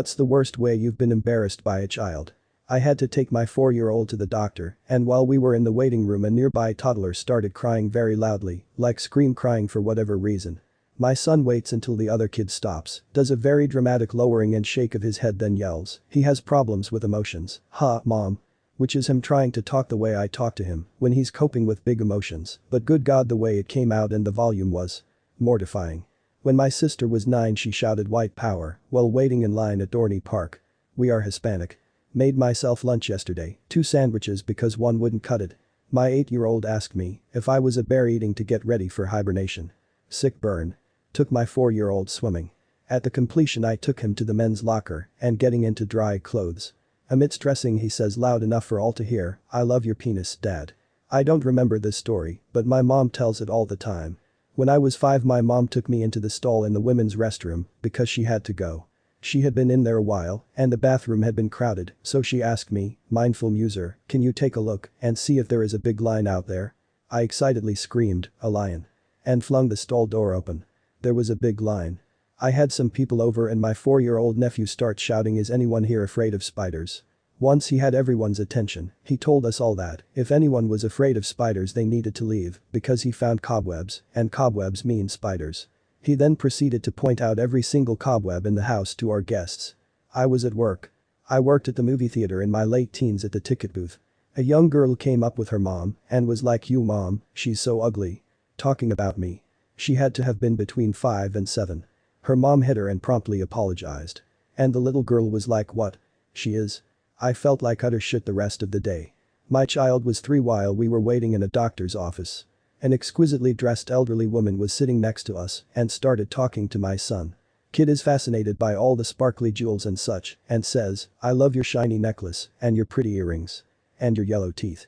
What's the worst way you've been embarrassed by a child? I had to take my 4-year-old to the doctor, and while we were in the waiting room a nearby toddler started crying very loudly, like scream crying for whatever reason. My son waits until the other kid stops, does a very dramatic lowering and shake of his head then yells, he has problems with emotions, ha, mom. Which is him trying to talk the way I talk to him when he's coping with big emotions, but good God the way it came out and the volume was mortifying. When my sister was 9 she shouted white power while waiting in line at Dorney Park. We are Hispanic. Made myself lunch yesterday, 2 sandwiches because one wouldn't cut it. My 8-year-old asked me if I was a bear eating to get ready for hibernation. Sick burn. Took my 4-year-old swimming. At the completion I took him to the men's locker and getting into dry clothes. Amidst dressing he says loud enough for all to hear, I love your penis, dad. I don't remember this story, but my mom tells it all the time. When I was 5 my mom took me into the stall in the women's restroom because she had to go. She had been in there a while and the bathroom had been crowded, so she asked me, mindful muser, can you take a look and see if there is a big line out there? I excitedly screamed, a lion. And flung the stall door open. There was a big line. I had some people over and my 4-year-old nephew starts shouting, is anyone here afraid of spiders? Once he had everyone's attention, he told us all that if anyone was afraid of spiders they needed to leave because he found cobwebs and cobwebs mean spiders. He then proceeded to point out every single cobweb in the house to our guests. I was at work. I worked at the movie theater in my late teens at the ticket booth. A young girl came up with her mom and was like, you mom, she's so ugly. Talking about me. She had to have been between 5 and 7. Her mom hit her and promptly apologized. And the little girl was like, what? She is? I felt like utter shit the rest of the day. My child was 3 while we were waiting in a doctor's office. An exquisitely dressed elderly woman was sitting next to us and started talking to my son. Kid is fascinated by all the sparkly jewels and such and says, I love your shiny necklace and your pretty earrings. And your yellow teeth.